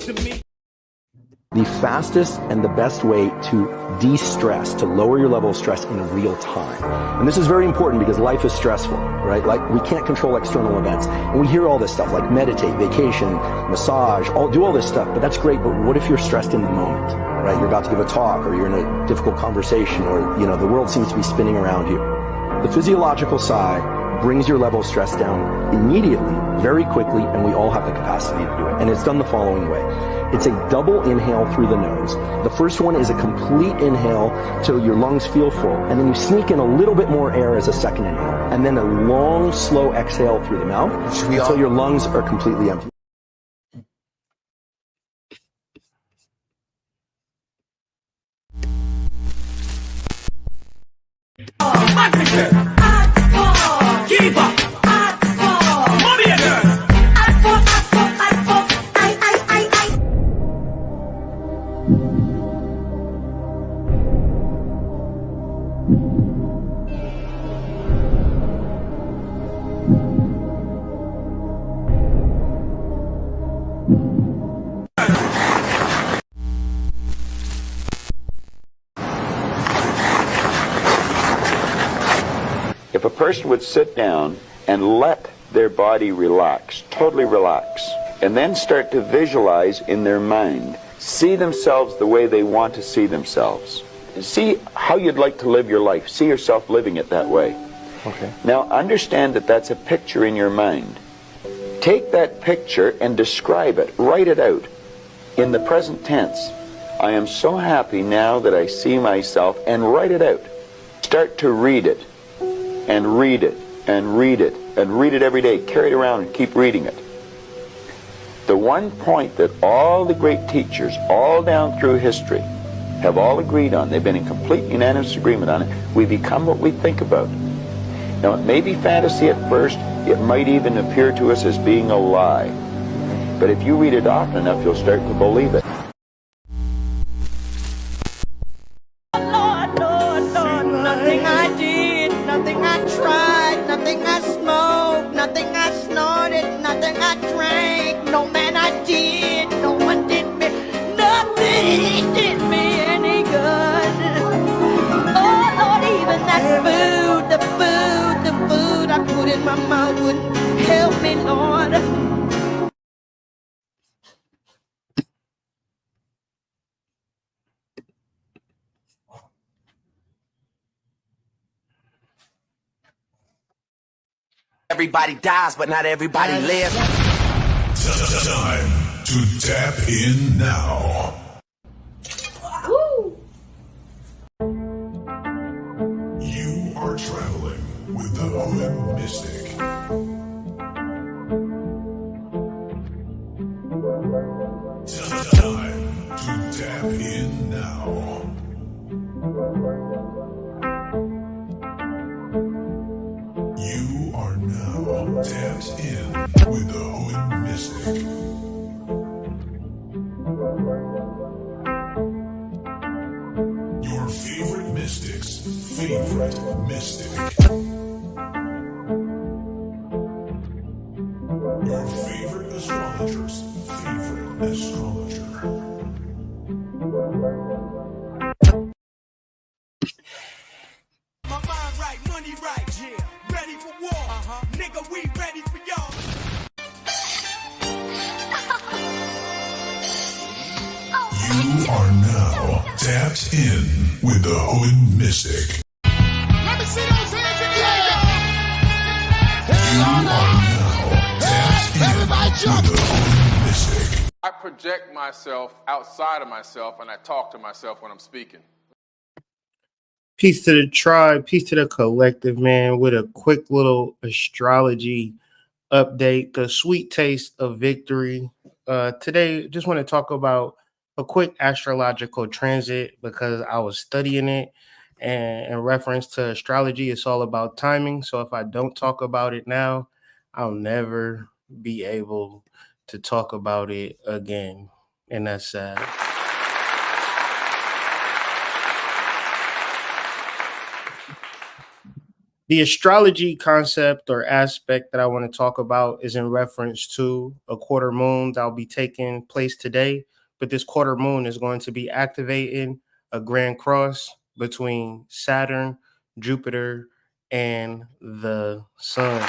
The fastest and the best way to de-stress, to lower your level of stress in real time. And this is very important because life is stressful, right? Like, we can't control external events. And we hear all this stuff like meditate, vacation, massage, do all this stuff, but that's great. But what if you're stressed in the moment, right? You're about to give a talk, or you're in a difficult conversation, or, the world seems to be spinning around you. The physiological sigh brings your level of stress down immediately, very quickly, and we all have the capacity to do it. And it's done the following way. It's a double inhale through the nose. The first one is a complete inhale till your lungs feel full, and then you sneak in a little bit more air as a second inhale, and then a long, slow exhale through the mouth until your lungs are completely empty. If a person would sit down and let their body relax, totally relax, and then start to visualize in their mind, see themselves the way they want to see themselves. See how you'd like to live your life. See yourself living it that way. Okay. Now understand that that's a picture in your mind. Take that picture and describe it. Write it out in the present tense. I am so happy now that I see myself, and write it out. Start to read it. And read it, and read it, and read it every day. Carry it around and keep reading it. The one point that all the great teachers, all down through history, have all agreed on, they've been in complete unanimous agreement on it, we become what we think about. Now, it may be fantasy at first, it might even appear to us as being a lie. But if you read it often enough, you'll start to believe it. My mouth wouldn't help me, Lord. Everybody dies, but not everybody lives. Time to tap in now. Woo. You are traveling with the Hood Mystic. Time to tap in now. You are now tapped in with the Hood Mystic. Your favorite mystic's favorite mystic. Your favorite astrologer's favorite astrologer. My mind right, money right, yeah. Ready for war, nigga, we ready for y'all. You are now tapped in with the Hood Mystic. Let me see those hands in the air. You are now tapped in with the Hood Mystic. I project myself outside of myself, and I talk to myself when I'm speaking. Peace to the tribe, peace to the collective, man, with a quick little astrology update, the sweet taste of victory. Today, just want to talk about a quick astrological transit because I was studying it, and in reference to astrology, it's all about timing. So if I don't talk about it now, I'll never be able to talk about it again, and that's sad. The astrology concept or aspect that I want to talk about is in reference to a quarter moon that will be taking place today. But this quarter moon is going to be activating a grand cross between Saturn, Jupiter, and the sun.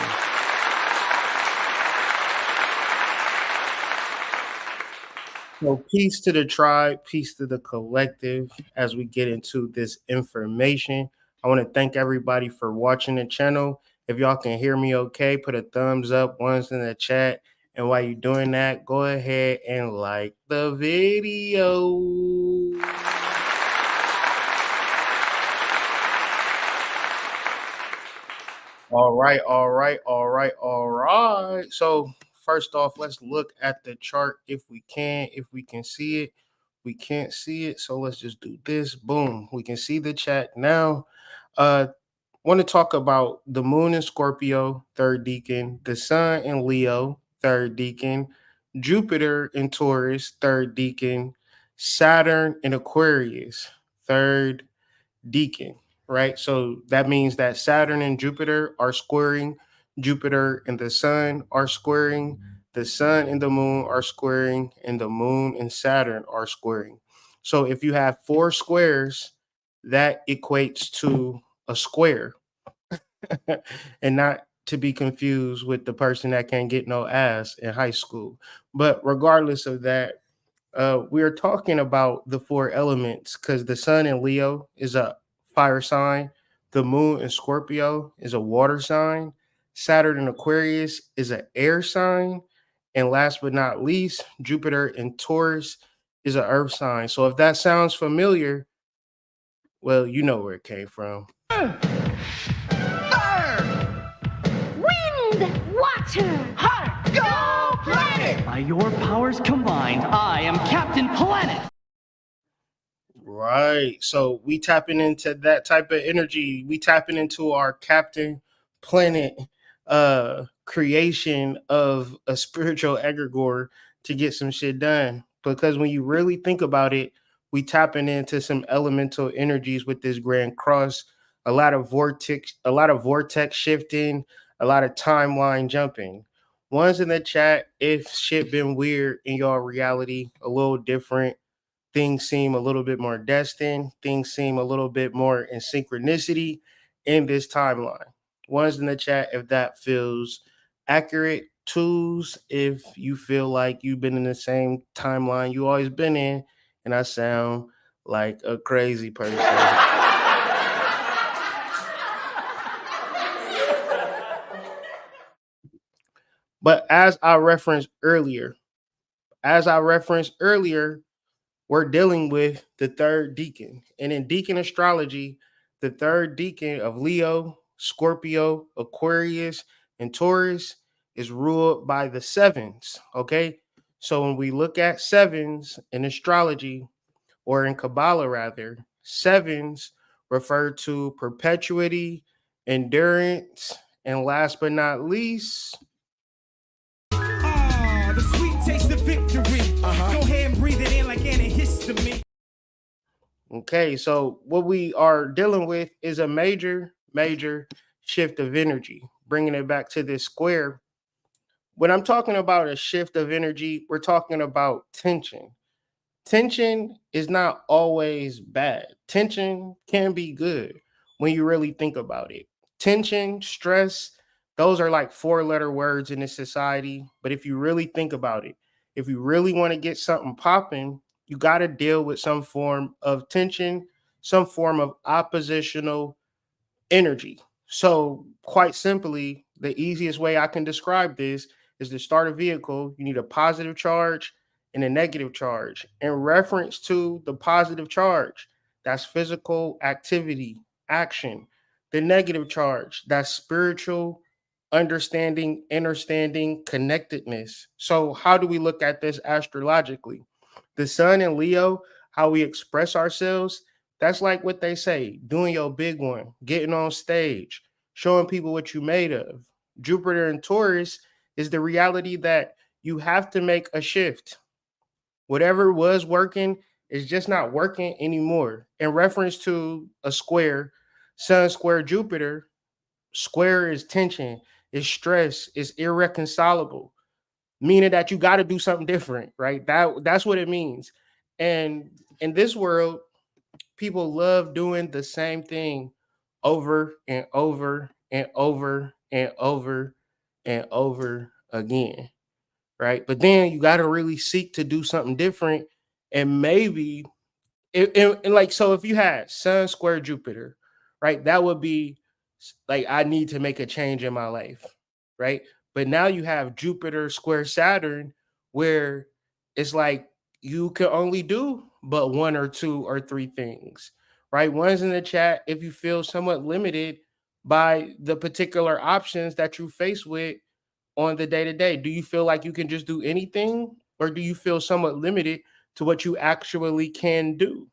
So, peace to the tribe, peace to the collective as we get into this information. I want to thank everybody for watching the channel. If y'all can hear me okay, put a thumbs up, ones in the chat. And while you're doing that, go ahead and like the video. All right. So first off, let's look at the chart if we can, if we can see it. We can't see it, so let's just do this. Boom. We can see the chat now. Want to talk about the moon in Scorpio, third deacon, the sun in Leo, third deacon, Jupiter in Taurus, third deacon, Saturn in Aquarius, third deacon, right? So that means that Saturn and Jupiter are squaring, Jupiter and the sun are squaring, the sun and the moon are squaring, and the moon and Saturn are squaring. So if you have four squares, that equates to a square, and not to be confused with the person that can't get no ass in high school. But regardless of that, we're talking about the four elements because the sun in Leo is a fire sign, the moon in Scorpio is a water sign, Saturn in Aquarius is an air sign, and last but not least, Jupiter in Taurus is an earth sign. So if that sounds familiar, well, you know where it came from. Wind, water, heart, go planet! By your powers combined, I am Captain Planet. Right. So we tapping into that type of energy. We tapping into our Captain Planet creation of a spiritual egregore to get some shit done. Because when you really think about it, we tapping into some elemental energies with this grand cross, a lot of vortex shifting, a lot of timeline jumping. Ones in the chat, if shit been weird in your reality, a little different, things seem a little bit more destined, things seem a little bit more in synchronicity in this timeline. Ones in the chat if that feels accurate. Twos if you feel like you've been in the same timeline you always been in, and I sound like a crazy person. But as I referenced earlier, we're dealing with the third deacon. And in deacon astrology, the third deacon of Leo, Scorpio, Aquarius, and Taurus is ruled by the sevens. Okay. So when we look at sevens in astrology, or in Kabbalah rather, sevens refer to perpetuity, endurance, and last but not least, The sweet taste of victory. Go ahead and breathe it in like antihistamine. okay, so what we are dealing with is a major shift of energy, bringing it back to this square. When I'm talking about a shift of energy, we're talking about tension. Tension is not always bad. Tension can be good when you really think about it. Tension, stress, those are like four-letter words in this society. But if you really think about it, if you really want to get something popping, you got to deal with some form of tension, some form of oppositional energy. So, quite simply, the easiest way I can describe this is to start a vehicle, you need a positive charge and a negative charge. In reference to the positive charge, that's physical activity, action. The negative charge, that's spiritual understanding, connectedness. So, how do we look at this astrologically? The sun in Leo, how we express ourselves, that's like what they say, doing your big one, getting on stage, showing people what you made of. Jupiter and Taurus is the reality that you have to make a shift. Whatever was working is just not working anymore. In reference to a square, Sun square Jupiter, Square is tension, is stress, is irreconcilable, meaning that you got to do something different, right? That's what it means. And in this world, people love doing the same thing over and over and over and over and over again, right? But then you got to really seek to do something different, and maybe and like, so if you had Sun square Jupiter, right, that would be like, I need to make a change in my life, right? But now you have Jupiter square Saturn, where it's like you can only do but one or two or three things, right? One's in the chat if you feel somewhat limited by the particular options that you face with on the day to day. Do you feel like you can just do anything, or do you feel somewhat limited to what you actually can do?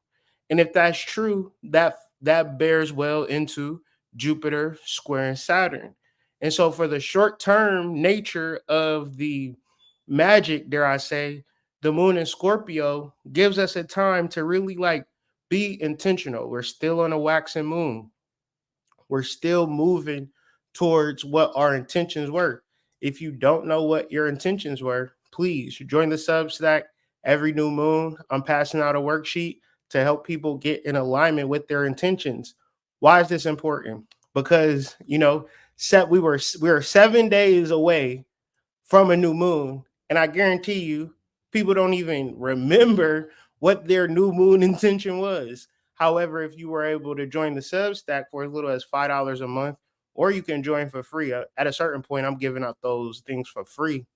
And if that's true, that bears well into Jupiter squaring Saturn. And so for the short term nature of the magic, dare I say, the moon in Scorpio gives us a time to really like be intentional. We're still on a waxing moon. We're still moving towards what our intentions were. If you don't know what your intentions were, please join the Substack every new moon. I'm passing out a worksheet to help people get in alignment with their intentions. Why is this important? Because set we were 7 days away from a new moon. And I guarantee you, people don't even remember what their new moon intention was. However, if you were able to join the Substack for as little as $5 a month, or you can join for free. At a certain point, I'm giving out those things for free.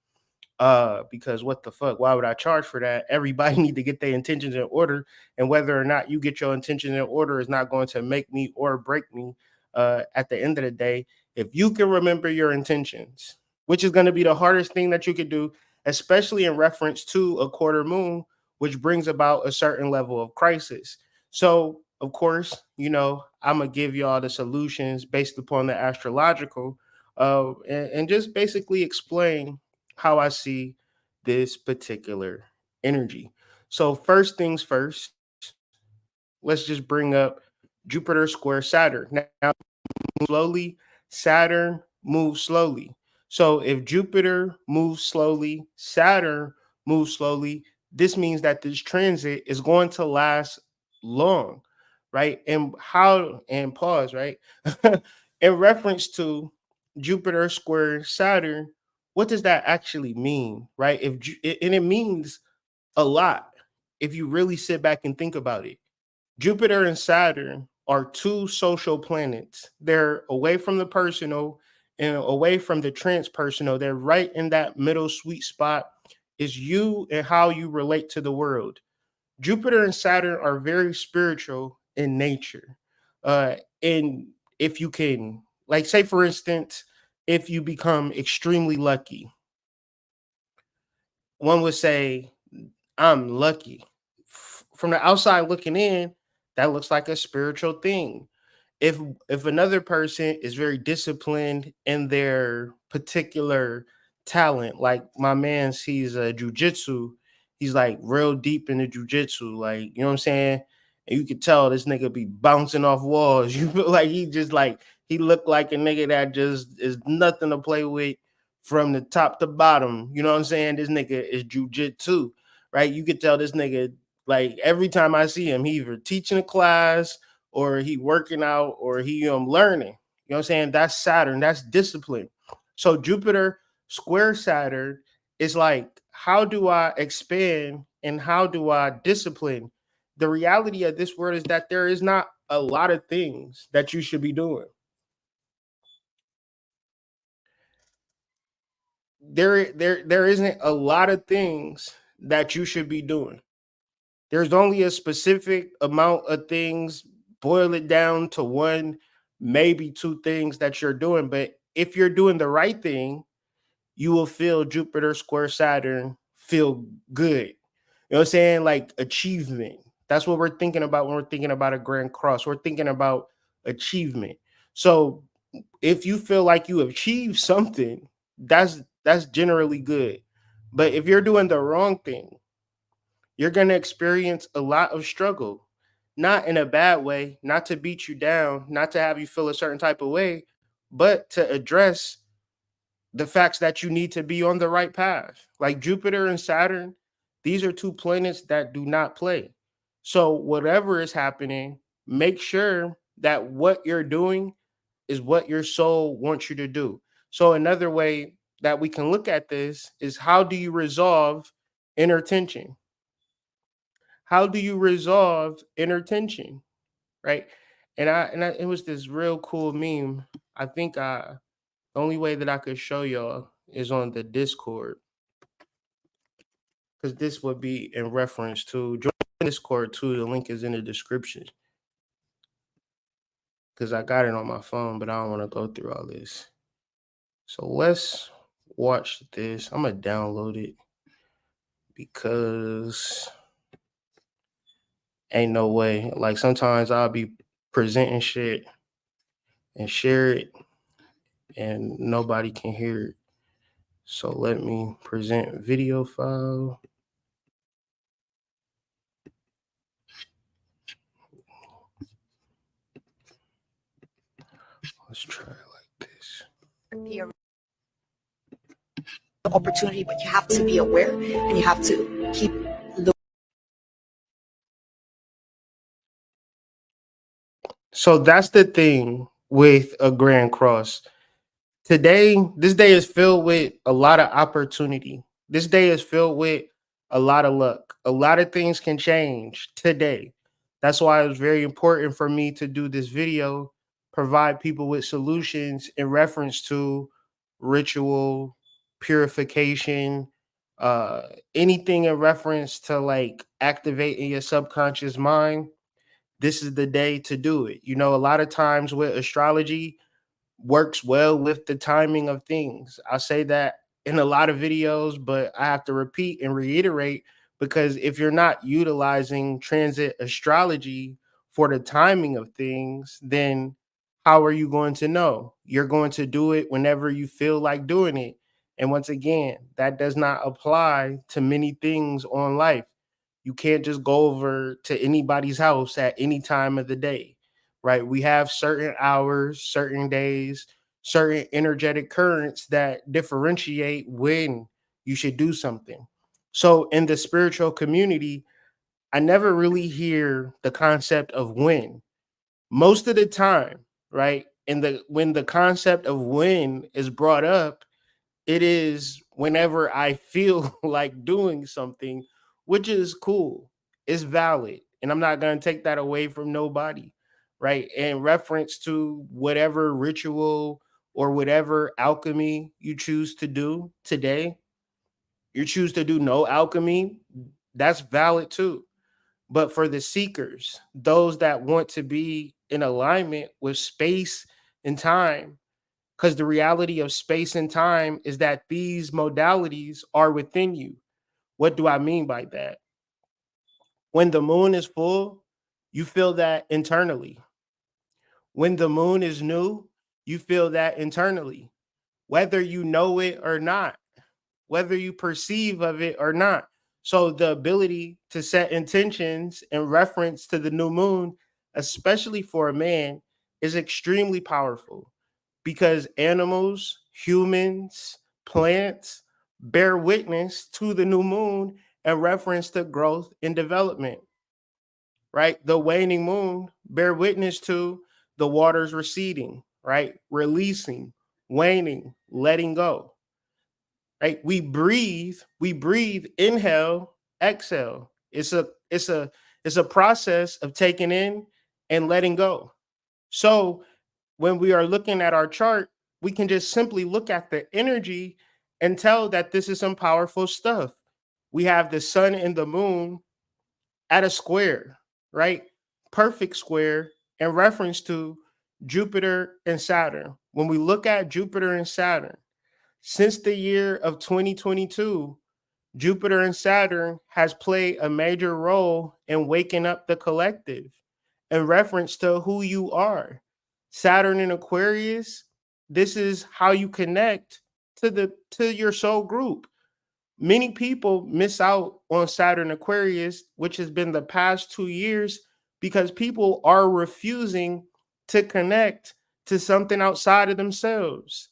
Because what the fuck? Why would I charge for that? Everybody need to get their intentions in order, and whether or not you get your intentions in order is not going to make me or break me. At the end of the day, if you can remember your intentions, which is going to be the hardest thing that you could do, especially in reference to a quarter moon, which brings about a certain level of crisis. So, of course, I'm gonna give you all the solutions based upon the astrological, and just basically explain how I see this particular energy. So, first things first, let's just bring up Jupiter square Saturn. Now, slowly, Saturn moves slowly. So, if Jupiter moves slowly, Saturn moves slowly, this means that this transit is going to last long, right? And pause, right? In reference to Jupiter square Saturn, what does that actually mean, right? And it means a lot if you really sit back and think about it. Jupiter and Saturn are two social planets. They're away from the personal and away from the transpersonal. They're right in that middle sweet spot. Is you and how you relate to the world. Jupiter and Saturn are very spiritual in nature. And if you can, like, say, for instance, if you become extremely lucky, one would say, I'm lucky. From the outside looking in, that looks like a spiritual thing. if if another person is very disciplined in their particular talent, like my man sees a jujitsu, he's like real deep into jujitsu, like, you know what I'm saying? And you could tell this nigga be bouncing off walls. You feel like he looked like a nigga that just is nothing to play with from the top to bottom. You know what I'm saying? This nigga is jujitsu, right? You could tell this nigga, like, every time I see him, he either teaching a class or he working out or he learning. You know what I'm saying? That's Saturn. That's discipline. So Jupiter square Saturn is like, how do I expand and how do I discipline? The reality of this world is that there is not a lot of things that you should be doing. There isn't a lot of things that you should be doing. There's only a specific amount of things. Boil it down to one, maybe two things that you're doing. But if you're doing the right thing, you will feel Jupiter square Saturn feel good. You know what I'm saying? Like achievement. That's what we're thinking about when we're thinking about a grand cross. We're thinking about achievement. So if you feel like you achieved something, that's generally good. But if you're doing the wrong thing, you're going to experience a lot of struggle, not in a bad way, not to beat you down, not to have you feel a certain type of way, but to address the facts that you need to be on the right path. Like Jupiter and Saturn, these are two planets that do not play. So whatever is happening, make sure that what you're doing is what your soul wants you to do. So another way that we can look at this is, how do you resolve inner tension? How do you resolve inner tension? Right? And it was this real cool meme. I think the only way that I could show y'all is on the Discord, because this would be in reference to join Discord too. The link is in the description, because I got it on my phone, but I don't want to go through all this. So let's watch this. I'm gonna download it because ain't no way. Like sometimes I'll be presenting shit and share it and nobody can hear it. So let me present video file. Let's try it like this. The opportunity, but you have to be aware and you have to keep looking. So that's the thing with a Grand Cross. Today, this day is filled with a lot of opportunity. This day is filled with a lot of luck. A lot of things can change today. That's why it was very important for me to do this video, provide people with solutions in reference to ritual, purification, anything in reference to like activating your subconscious mind. This is the day to do it. You know, a lot of times with astrology, works well with the timing of things. I say that in a lot of videos, but I have to repeat and reiterate, because if you're not utilizing transit astrology for the timing of things, then how are you going to know? You're going to do it whenever you feel like doing it. And once again, that does not apply to many things on life. You can't just go over to anybody's house at any time of the day, right? We have certain hours, certain days, certain energetic currents that differentiate when you should do something. So in the spiritual community, I never really hear the concept of when. Most of the time, right? And when the concept of when is brought up, it is whenever I feel like doing something, which is cool. It's valid. And I'm not going to take that away from nobody, right? In reference to whatever ritual or whatever alchemy you choose to do today, you choose to do no alchemy, that's valid too. But for the seekers, those that want to be in alignment with space and time, because the reality of space and time is that these modalities are within you. What do I mean by that? When the moon is full, you feel that internally. When the moon is new, you feel that internally, whether you know it or not, whether you perceive of it or not. So the ability to set intentions in reference to the new moon, especially for a man, is extremely powerful, because animals, humans, plants bear witness to the new moon in reference to growth and development, right? The waning moon bear witness to the waters receding, right? Releasing, waning, letting go, right? We breathe, inhale, exhale. It's a process of taking in and letting go. So when we are looking at our chart, we can just simply look at the energy and tell that this is some powerful stuff. We have the sun and the moon at a square, right? Perfect square in reference to Jupiter and Saturn. When we look at Jupiter and Saturn, since the year of 2022, Jupiter and Saturn has played a major role in waking up the collective in reference to who you are. Saturn in Aquarius, this is how you connect to your soul group. Many people miss out on Saturn Aquarius, which has been the past 2 years, because people are refusing to connect to something outside of themselves.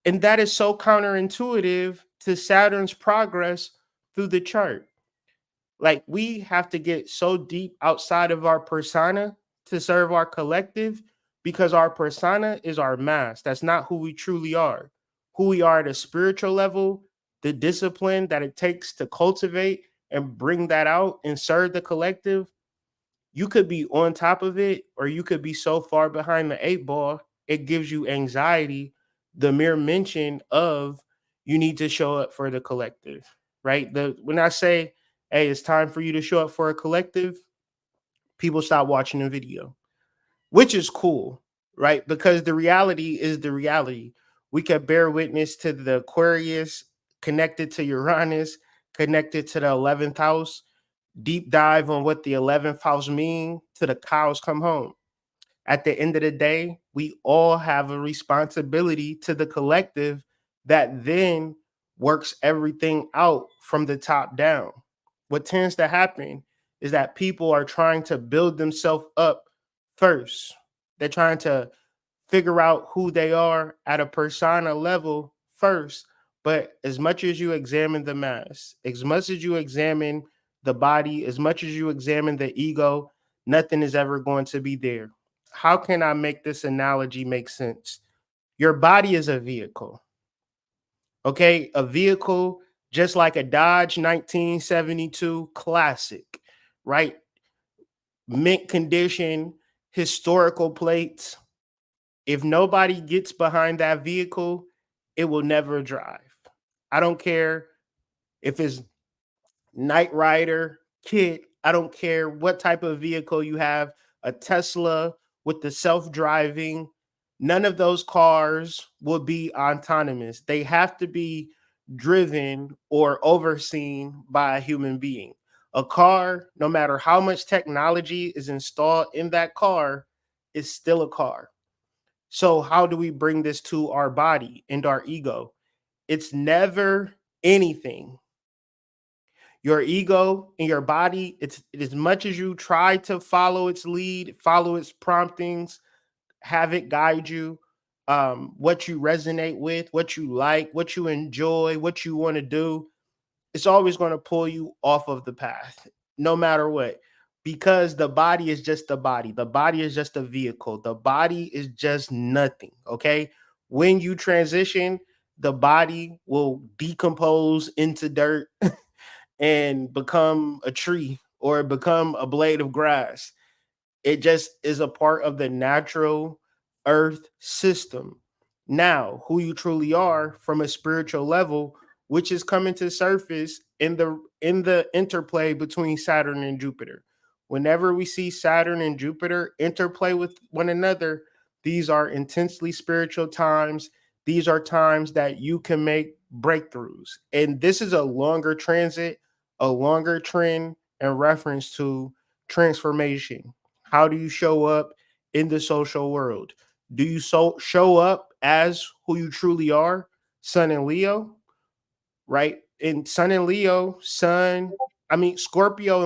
And that is so counterintuitive to Saturn's progress through the chart. Like, we have to get so deep outside of our persona to serve our collective, because our persona is our mask. That's not who we truly are. Who we are at a spiritual level, the discipline that it takes to cultivate and bring that out and serve the collective, you could be on top of it or you could be so far behind the eight ball, it gives you anxiety. The mere mention of you need to show up for the collective, right? When I say, hey, it's time for you to show up for a collective, people stop watching the video, which is cool, right? Because the reality is the reality. We can bear witness to the Aquarius connected to Uranus, connected to the 11th house, deep dive on what the 11th house mean to the cows come home. At the end of the day, we all have a responsibility to the collective that then works everything out from the top down. What tends to happen is that people are trying to build themselves up first. They're trying to figure out who they are at a persona level first. But as much as you examine the mass, as much as you examine the body, as much as you examine the ego, nothing is ever going to be there. How can I make this analogy make sense? Your body is a vehicle. Okay, a vehicle just like a Dodge 1972 Classic, right? Mint condition, historical plates. If nobody gets behind that vehicle, it will never drive. I don't care if it's Knight Rider, Kit, I don't care what type of vehicle you have, a Tesla with the self-driving, none of those cars will be autonomous. They have to be driven or overseen by a human being. A car, no matter how much technology is installed in that car, is still a car. So how do we bring this to our body and our ego? It's never anything. Your ego and your body, it's as much as you try to follow its lead, follow its promptings, have it guide you, what you resonate with, what you like, what you enjoy, what you want to do, it's always going to pull you off of the path, no matter what. Because the body is just the body. The body is just a vehicle. The body is just nothing. Okay. When you transition, the body will decompose into dirt and become a tree or become a blade of grass. It just is a part of the natural earth system. Now, who you truly are from a spiritual level, which is coming to surface in the interplay between Saturn and Jupiter. Whenever we see Saturn and Jupiter interplay with one another, these are intensely spiritual times. These are times that you can make breakthroughs. And this is a longer transit, a longer trend in reference to transformation. How do you show up in the social world? Do you show up as who you truly are? Sun and Leo, right? In Sun and Leo, Scorpio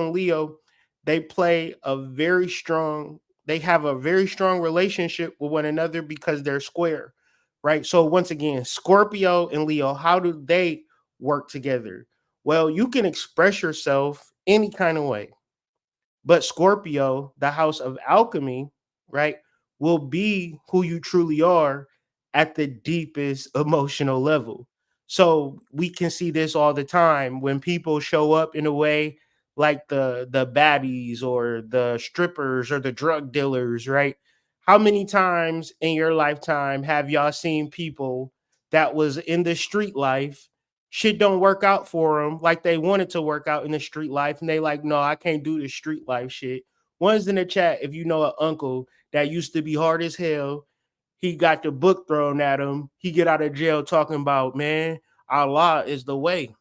and Leo, they play a very strong, they have a very strong relationship with one another because they're square, right? So once again, Scorpio and Leo, how do they work together? Well, you can express yourself any kind of way. But Scorpio, the house of alchemy, right, will be who you truly are at the deepest emotional level. So we can see this all the time when people show up in a way like the baddies or the strippers or the drug dealers, right? How many times in your lifetime have y'all seen people that was in the street life, shit don't work out for them like they wanted to work out in the street life, and they like, no, I can't do this street life shit. One's in the chat, if you know an uncle that used to be hard as hell, he got the book thrown at him, he get out of jail talking about, man, Allah is the way,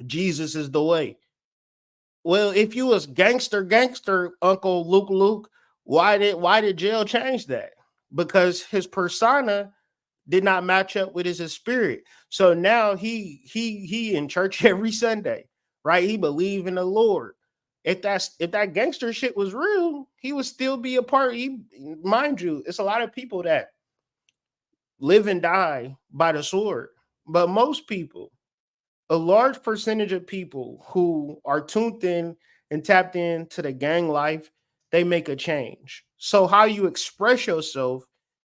Jesus is the way. Well, if you was gangster Uncle Luke, why did jail change that? Because his persona did not match up with his spirit. So now he in church every Sunday, right? He believe in the Lord. if that gangster shit was real, he would still be a part. Mind you, it's a lot of people that live and die by the sword, but most people, a large percentage of people who are tuned in and tapped into the gang life, they make a change. So how you express yourself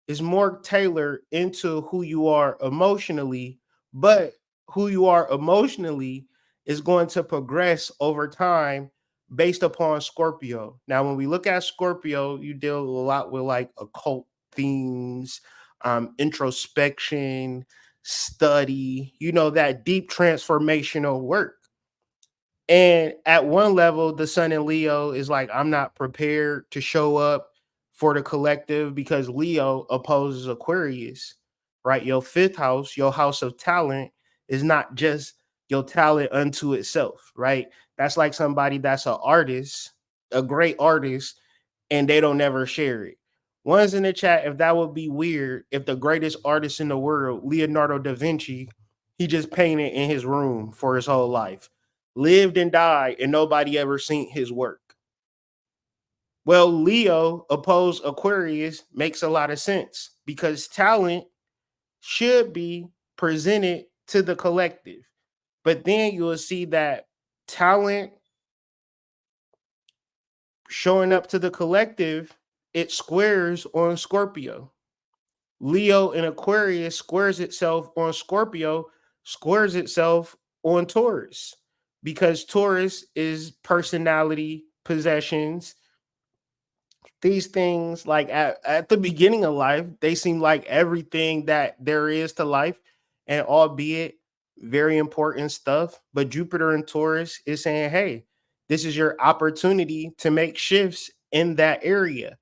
is more tailored into who you are emotionally, but who you are emotionally is going to progress over time based upon Scorpio. Now, when we look at Scorpio, you deal a lot with like occult themes, introspection, study, that deep transformational work. And at one level, the sun in Leo is like, I'm not prepared to show up for the collective because Leo opposes Aquarius, right? Your fifth house, your house of talent, is not just your talent unto itself, right? That's like somebody that's an artist, a great artist, and they don't ever share it. One's in the chat if that would be weird if the greatest artist in the world, Leonardo da Vinci, he just painted in his room for his whole life, lived and died, and nobody ever seen his work. Well, Leo opposed Aquarius makes a lot of sense because talent should be presented to the collective. But then you will see that talent showing up to the collective, it squares on Scorpio. Leo and Aquarius squares itself on Scorpio, squares itself on Taurus, because Taurus is personality, possessions. These things, like at the beginning of life, they seem like everything that there is to life, and albeit very important stuff. But Jupiter and Taurus is saying, hey, this is your opportunity to make shifts in that area.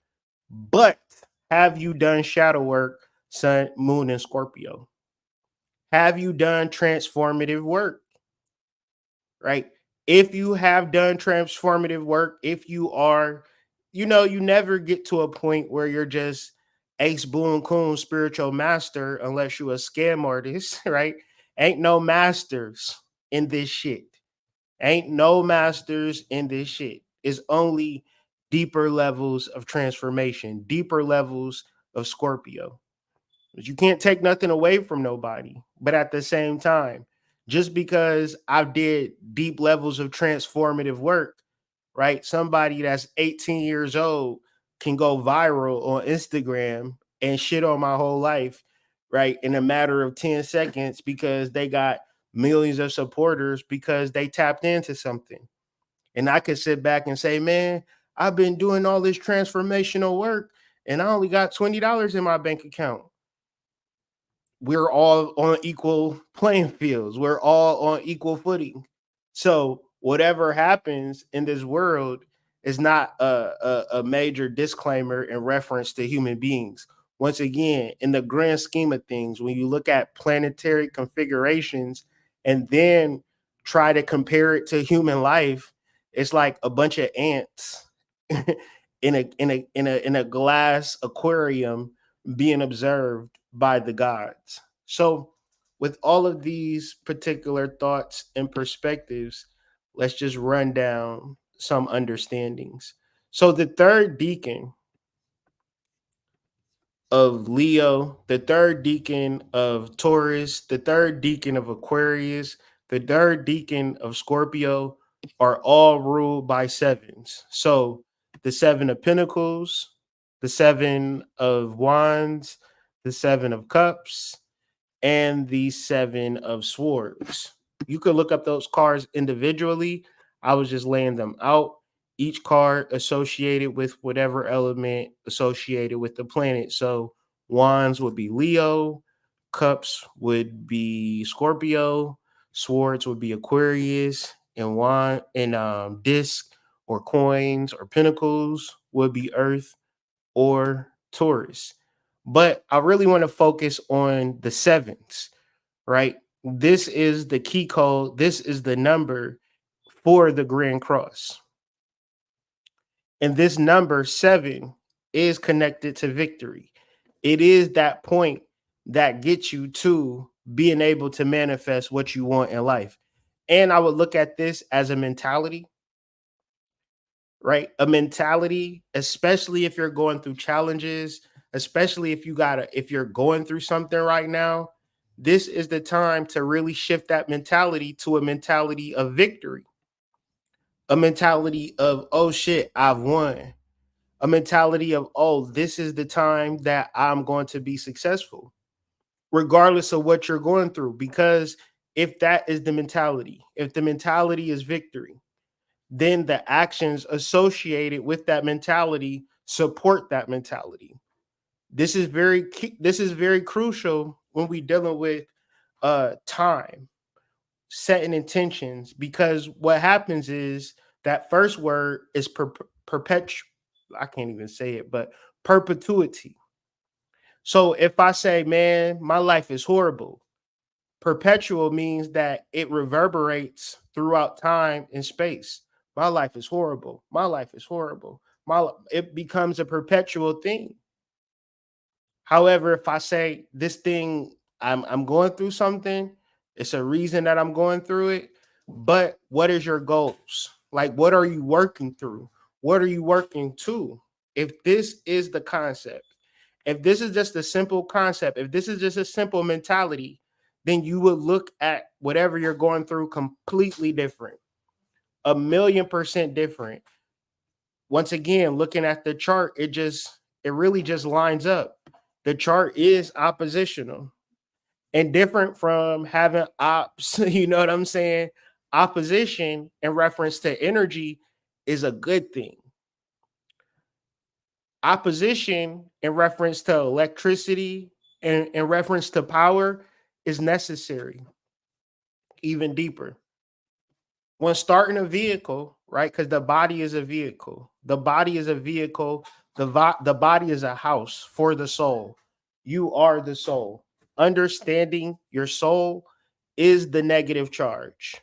But have you done shadow work, Sun, Moon, and Scorpio? Have you done transformative work? Right? If you have done transformative work, if you are, you never get to a point where you're just ace boon coon spiritual master unless you're a scam artist, right? Ain't no masters in this shit. Ain't no masters in this shit. It's only deeper levels of transformation, deeper levels of Scorpio. But you can't take nothing away from nobody. But at the same time, just because I did deep levels of transformative work, right? Somebody that's 18 years old can go viral on Instagram and shit on my whole life, right? In a matter of 10 seconds because they got millions of supporters because they tapped into something. And I could sit back and say, man, I've been doing all this transformational work and I only got $20 in my bank account. We're all on equal playing fields. We're all on equal footing. So whatever happens in this world is not a major disclaimer in reference to human beings. Once again, in the grand scheme of things, when you look at planetary configurations and then try to compare it to human life, it's like a bunch of ants in a glass aquarium being observed by the gods. So, with all of these particular thoughts and perspectives, let's just run down some understandings. So, the third deacon of Leo, the third deacon of Taurus, the third deacon of Aquarius, the third deacon of Scorpio are all ruled by sevens. So, the seven of pentacles, the seven of wands, the seven of cups, and the seven of swords. You could look up those cards individually. I was just laying them out. Each card associated with whatever element associated with the planet. So wands would be Leo, cups would be Scorpio, swords would be Aquarius, and wand and disc or coins or pinnacles would be Earth or Taurus. But I really want to focus on the sevens, right? This is the key code. This is the number for the Grand Cross. And this number 7 is connected to victory. It is that point that gets you to being able to manifest what you want in life. And I would look at this as a mentality. right? A mentality, especially if you're going through challenges, especially if you're going through something right now, this is the time to really shift that mentality to a mentality of victory, a mentality of, oh shit, I've won, a mentality of, oh, this is the time that I'm going to be successful, regardless of what you're going through. Because if that is the mentality, if the mentality is victory, then the actions associated with that mentality support that mentality. This is very key, this is very crucial when we dealing with time, setting intentions, because what happens is that first word is perpetual. I can't even say it, but perpetuity. So if I say, man, my life is horrible, perpetual means that it reverberates throughout time and space. My life is horrible. My life is horrible. It becomes a perpetual thing. However, if I say this thing, I'm going through something, it's a reason that I'm going through it. But what is your goals? Like, what are you working through? What are you working to? If this is the concept, if this is just a simple concept, if this is just a simple mentality, then you would look at whatever you're going through completely different, 1,000,000% different. Once again, looking at the chart, it really just lines up. The chart is oppositional and different from having ops. You know what I'm saying? Opposition in reference to energy is a good thing. Opposition in reference to electricity and in reference to power is necessary, even deeper. When starting a vehicle, right? Because the body is a vehicle. The body is a vehicle. The body is a house for the soul. You are the soul. Understanding your soul is the negative charge.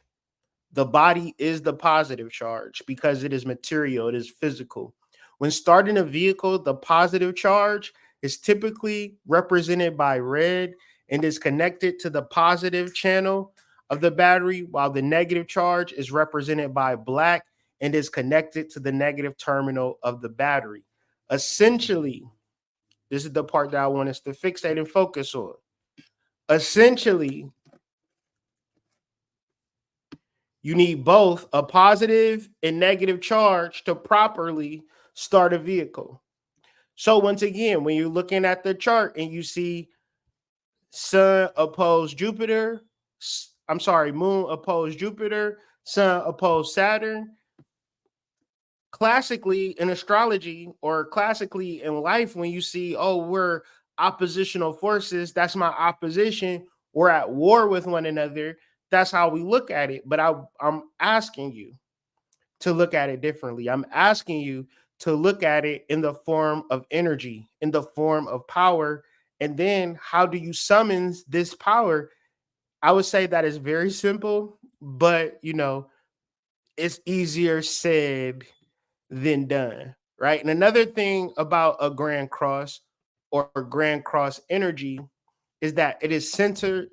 The body is the positive charge because it is material, it is physical. When starting a vehicle, the positive charge is typically represented by red and is connected to the positive channel of the battery, while the negative charge is represented by black and is connected to the negative terminal of the battery. Essentially, this is the part that I want us to fixate and focus on. Essentially, you need both a positive and negative charge to properly start a vehicle. So once again, when you're looking at the chart and you see Sun opposed Jupiter, Moon opposed Jupiter, Sun opposed Saturn, classically in astrology or classically in life, when you see, oh, we're oppositional forces, that's my opposition, we're at war with one another, that's how we look at it. But I'm asking you to look at it differently. I'm asking you to look at it in the form of energy, in the form of power. And then how do you summon this power? I would say that is very simple, but it's easier said than done, right? And another thing about a grand cross or grand cross energy is that it is centered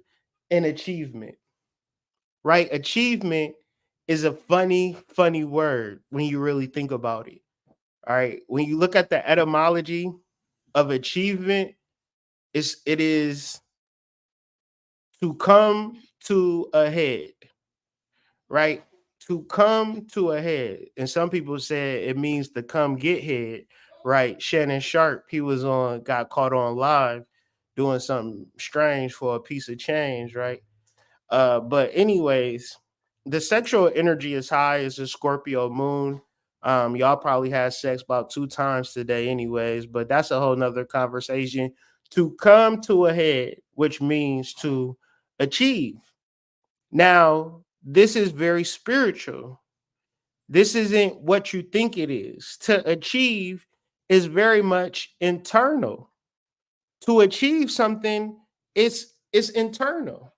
in achievement, right? Achievement is a funny word when you really think about it. All right. When you look at the etymology of achievement, it is to come to a head, right? To come to a head. And some people say it means to come get head, right? Shannon Sharp, he got caught on live doing something strange for a piece of change, right? But anyways, the sexual energy is high as a Scorpio moon. Y'all probably had sex about 2 times today, anyways, but that's a whole nother conversation. To come to a head, which means to achieve. Now, this is very spiritual. This isn't what you think it is. To achieve is very much internal. To achieve something, it's internal,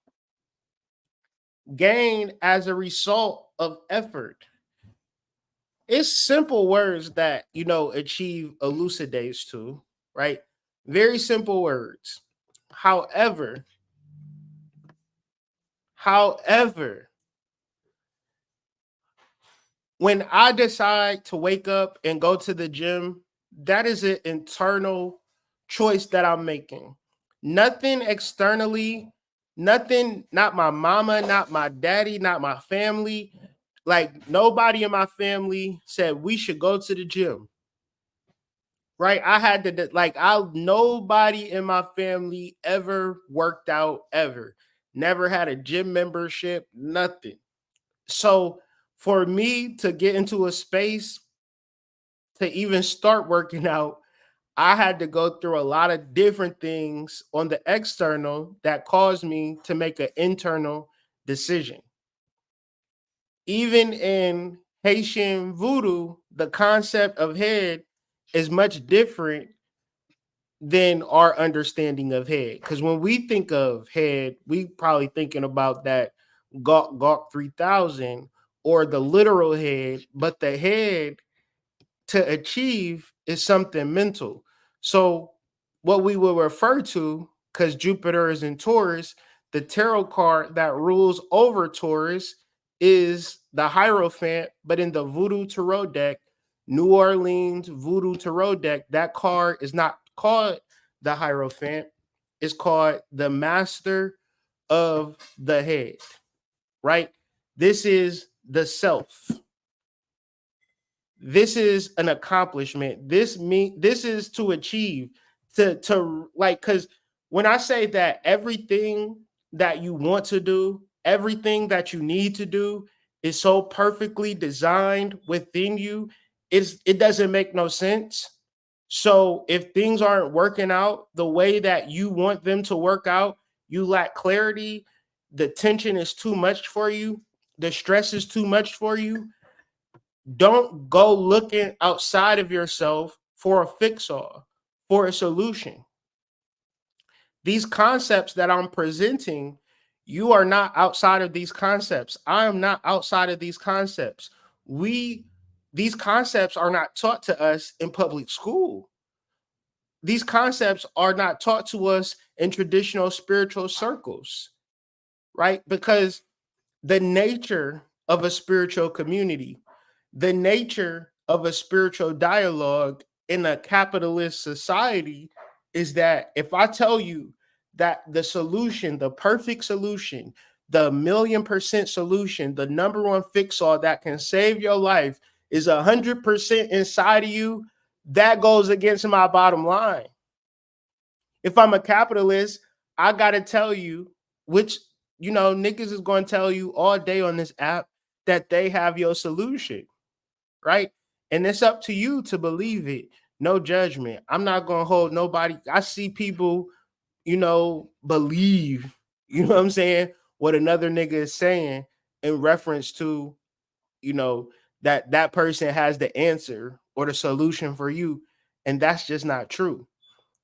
gain as a result of effort. It's simple words that achieve elucidates to, right? Very simple words. However, however, when I decide to wake up and go to the gym, that is an internal choice that I'm making. Nothing externally, nothing, not my mama, not my daddy, not my family. Like nobody in my family said we should go to the gym. Right? I had to like nobody in my family ever worked out ever. Never had a gym membership, nothing. So for me to get into a space to even start working out, I had to go through a lot of different things on the external that caused me to make an internal decision. Even in Haitian voodoo, the concept of head is much different than our understanding of head. Because when we think of head, we probably thinking about that Gawk 3000 or the literal head, but the head to achieve is something mental. So what we will refer to, because Jupiter is in Taurus, the tarot card that rules over Taurus is the Hierophant, but in the Voodoo Tarot deck, New Orleans Voodoo Tarot deck, that card is not called the Hierophant, it's called the Master of the Head, right? This is the self. This is an accomplishment. This is to achieve, to like, because when I say that everything that you want to do, everything that you need to do is so perfectly designed within you, it doesn't make no sense. So if things aren't working out the way that you want them to work out, you lack clarity, the tension is too much for you, the stress is too much for you, don't go looking outside of yourself for a fix all, for a solution. These concepts that I'm presenting, you are not outside of these concepts. I am not outside of these concepts. These concepts are not taught to us in public school. These concepts are not taught to us in traditional spiritual circles, right? Because the nature of a spiritual community, the nature of a spiritual dialogue in a capitalist society is that if I tell you that the solution, the perfect solution, the 1,000,000% solution, the number one fix all that can save your life is 100% inside of you, that goes against my bottom line. If I'm a capitalist, I got to tell you, which, niggas is going to tell you all day on this app that they have your solution, right? And it's up to you to believe it. No judgment. I'm not going to hold nobody. I see people, believe, what I'm saying, what another nigga is saying in reference to, that person has the answer or the solution for you. And that's just not true.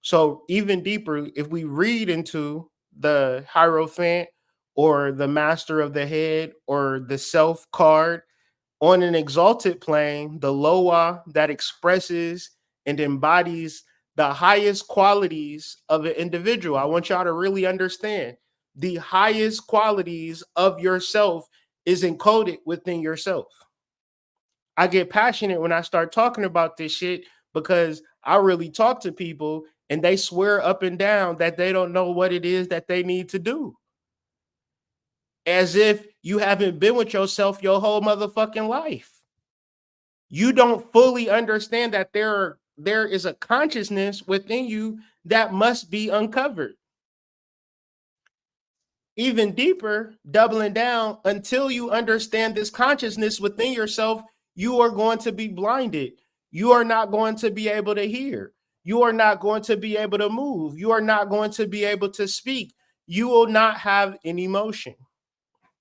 So even deeper, if we read into the Hierophant or the Master of the Head or the Self card on an exalted plane, the Loa that expresses and embodies the highest qualities of an individual. I want y'all to really understand the highest qualities of yourself is encoded within yourself. I get passionate when I start talking about this shit because I really talk to people and they swear up and down that they don't know what it is that they need to do. As if you haven't been with yourself your whole motherfucking life. You don't fully understand that there is a consciousness within you that must be uncovered. Even deeper, doubling down, until you understand this consciousness within yourself, you are going to be blinded. You are not going to be able to hear. You are not going to be able to move. You are not going to be able to speak. You will not have an emotion.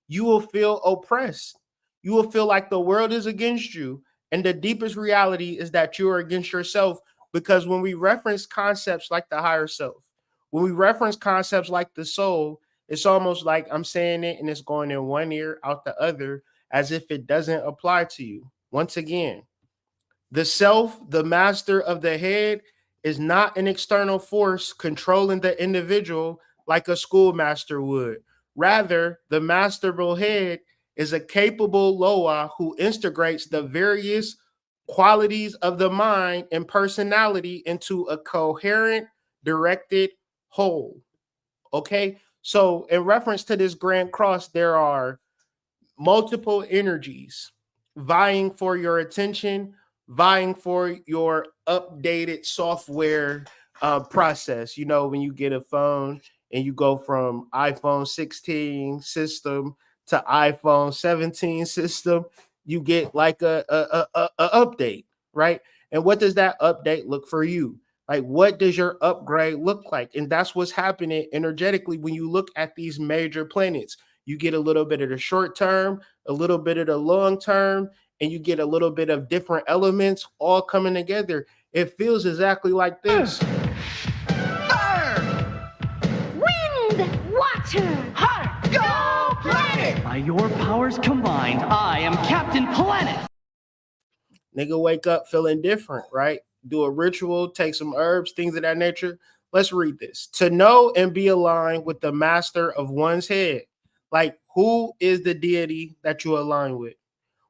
You will feel oppressed. You will feel like the world is against you. And the deepest reality is that you are against yourself, because when we reference concepts like the higher self, when we reference concepts like the soul, it's almost like I'm saying it and it's going in one ear, out the other, as if it doesn't apply to you. Once again, the self, the master of the head, is not an external force controlling the individual like a schoolmaster would. Rather, the masterable head is a capable Loa who integrates the various qualities of the mind and personality into a coherent, directed whole. Okay. So, in reference to this Grand Cross, there are multiple energies vying for your attention, vying for your updated software process. You know, when you get a phone and you go from iPhone 16 system to iPhone 17 system, you get like a update, right? And what does that update look for you? Like, what does your upgrade look like? And that's what's happening energetically when you look at these major planets. You get a little bit of the short term, a little bit of the long term, and you get a little bit of different elements all coming together. It feels exactly like this. Fire! Wind! Water! Heart! Go planet! By your powers combined, I am Captain Planet. Nigga wake up feeling different, right? Do a ritual, take some herbs, things of that nature. Let's read this. To know and be aligned with the master of one's head. Like, who is the deity that you align with?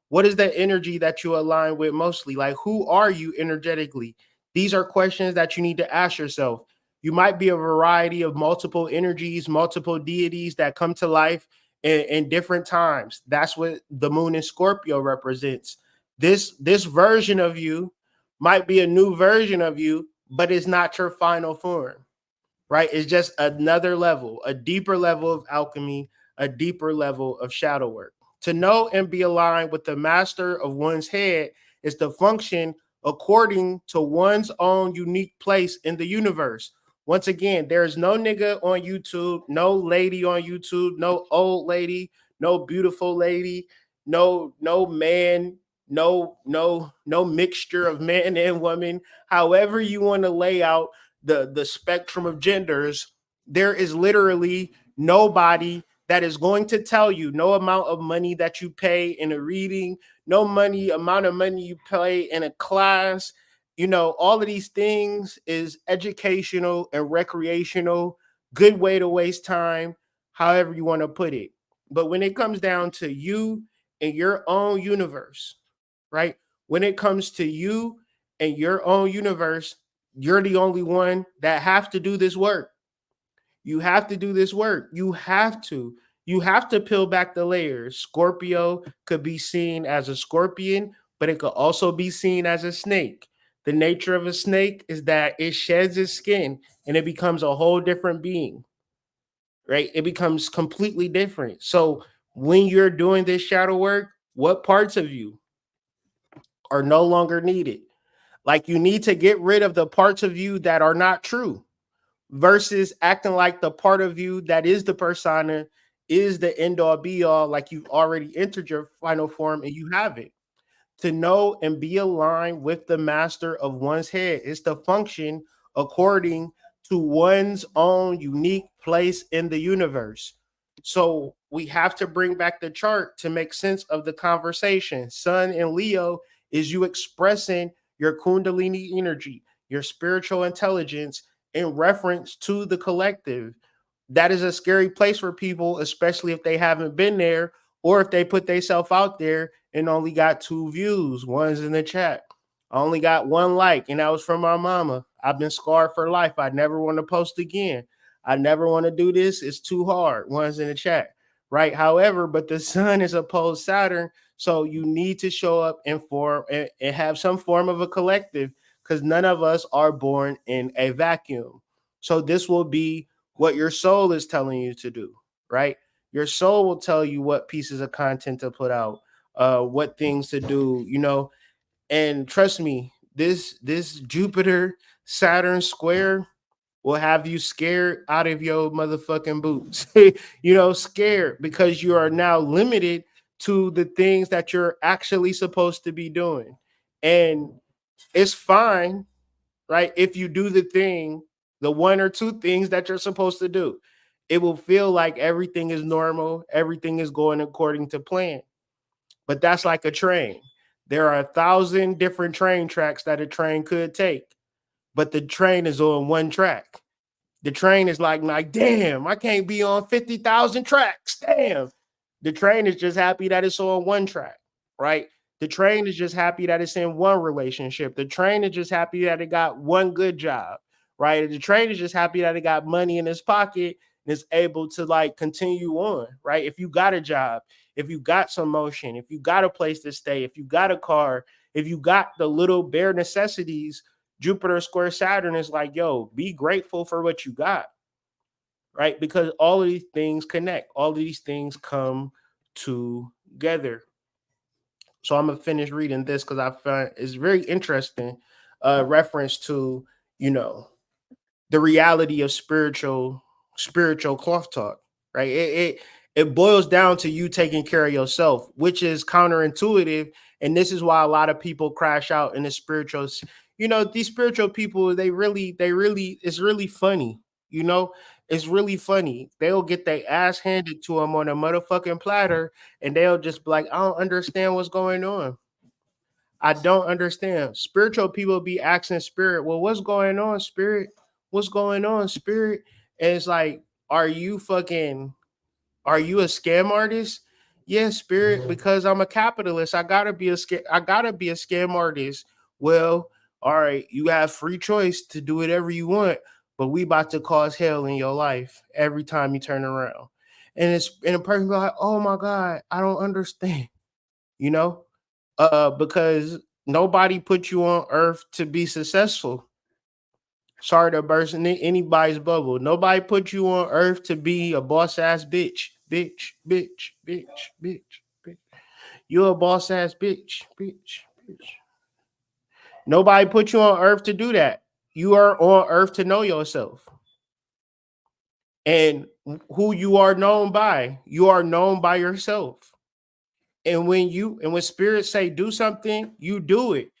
What is the energy that you align with mostly? Like, who are you energetically? These are questions that you need to ask yourself. You might be a variety of multiple energies, multiple deities that come to life in different times. That's what the moon in Scorpio represents. This version of you might be a new version of you, but it's not your final form, right? It's just another level, a deeper level of alchemy, a deeper level of shadow work. To know and be aligned with the master of one's head is to function according to one's own unique place in the universe. Once again, there is no nigga on YouTube, no lady on YouTube, no old lady, no beautiful lady, no man, no mixture of man and woman. However you want to lay out the spectrum of genders, there is literally nobody that is going to tell you, no amount of money that you pay in a reading, no amount of money you pay in a class. You know, all of these things is educational and recreational, good way to waste time, however you want to put it. But when it comes down to you and your own universe, right? When it comes to you and your own universe, you're the only one that have to do this work. You have to do this work. You have to. You have to peel back the layers. Scorpio could be seen as a scorpion, but it could also be seen as a snake. The nature of a snake is that it sheds its skin and it becomes a whole different being, right? It becomes completely different. So when you're doing this shadow work, what parts of you are no longer needed? Like, you need to get rid of the parts of you that are not true versus acting like the part of you that is the persona is the end all be all, like you've already entered your final form and you have it. To know and be aligned with the master of one's head is to function according to one's own unique place in the universe. So we have to bring back the chart to make sense of the conversation. Sun and Leo is you expressing your Kundalini energy, your spiritual intelligence in reference to the collective. That is a scary place for people, especially if they haven't been there or if they put themselves out there and only got 2 views. One's in the chat. I only got 1 like, and that was from my mama. I've been scarred for life. I never want to post again. I never want to do this. It's too hard. One's in the chat, right? However, but the sun is opposed Saturn, so you need to show up and form and have some form of a collective because none of us are born in a vacuum. So this will be what your soul is telling you to do, right? Your soul will tell you what pieces of content to put out, what things to do, you know. And trust me, this Jupiter Saturn square will have you scared out of your motherfucking boots. You know, scared because you are now limited to the things that you're actually supposed to be doing. And it's fine, right? If you do the thing, the 1 or 2 things that you're supposed to do, it will feel like everything is normal, everything is going according to plan. But that's like a train. There are 1,000 different train tracks that a train could take, but the train is on 1 track. The train is like, damn, I can't be on 50,000 tracks. Damn. The train is just happy that it's on one track, right? The train is just happy that it's in one relationship. The train is just happy that it got one good job, right? The train is just happy that it got money in his pocket and is able to like continue on, right? If you got a job, if you got some motion, if you got a place to stay, if you got a car, if you got the little bare necessities, Jupiter square Saturn is like, yo, be grateful for what you got, right? Because all of these things connect, all of these things come together. So I'm gonna finish reading this because I find it's very interesting. Reference to, you know, the reality of spiritual cloth talk, right? It boils down to you taking care of yourself, which is counterintuitive, and this is why a lot of people crash out in the spiritual. These spiritual people, it's really funny. You know, it's really funny. They'll get their ass handed to them on a motherfucking platter, and they'll just be like, "I don't understand what's going on. I don't understand." Spiritual people be asking spirit, "Well, what's going on, spirit? What's going on, spirit?" And it's like, are you a scam artist? Yeah, spirit, because I'm a capitalist. I gotta be a scam artist. Well, all right, you have free choice to do whatever you want, but we about to cause hell in your life every time you turn around. And a person be like, "Oh my God, I don't understand," you know? Because nobody put you on earth to be successful. Sorry to burst anybody's bubble. Nobody put you on earth to be a boss ass bitch. Bitch, bitch, bitch, bitch, bitch. You're a boss ass bitch, bitch, bitch. Nobody put you on earth to do that. You are on earth to know yourself. And who you are known by, you are known by yourself. And when spirits say do something, you do it.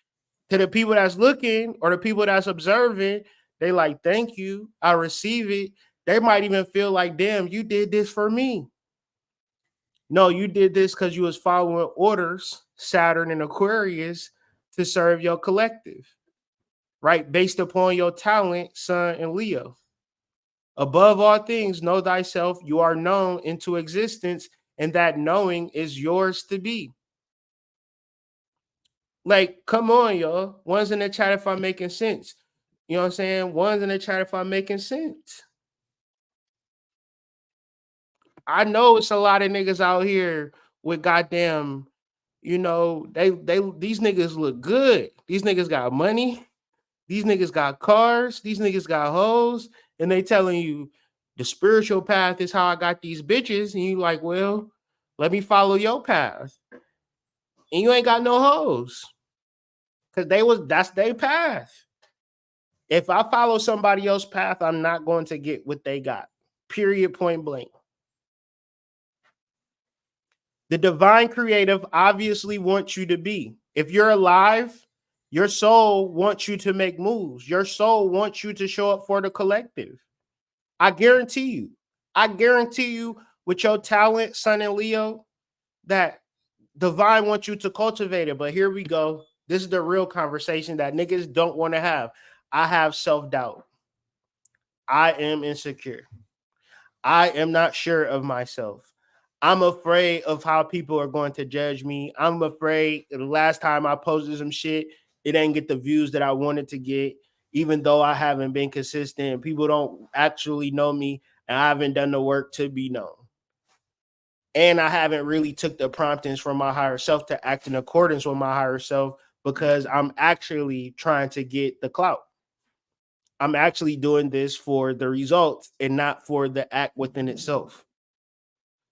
To the people that's looking or the people that's observing, they like, thank you, I receive it. They might even feel like, damn, you did this for me. No, you did this because you was following orders, Saturn and Aquarius, to serve your collective, right? Based upon your talent, Sun and Leo. Above all things, know thyself. You are known into existence, and that knowing is yours to be. Like, come on, y'all. One's in the chat if I'm making sense. You know what I'm saying? One's in the chat if I'm making sense. I know it's a lot of niggas out here with goddamn, they these niggas look good. These niggas got money. These niggas got cars. These niggas got hoes. And they telling you the spiritual path is how I got these bitches. And you like, well, let me follow your path. And you ain't got no hoes. Because that's their path. If I follow somebody else's path, I'm not going to get what they got. Period, point blank. The divine creative obviously wants you to be. If you're alive, your soul wants you to make moves. Your soul wants you to show up for the collective. I guarantee you with your talent, Sun and Leo, that divine wants you to cultivate it. But here we go. This is the real conversation that niggas don't want to have. I have self-doubt. I am insecure. I am not sure of myself. I'm afraid of how people are going to judge me. I'm afraid the last time I posted some shit, it didn't get the views that I wanted to get, even though I haven't been consistent. People don't actually know me, and I haven't done the work to be known. And I haven't really took the promptings from my higher self to act in accordance with my higher self because I'm actually trying to get the clout. I'm actually doing this for the results and not for the act within itself.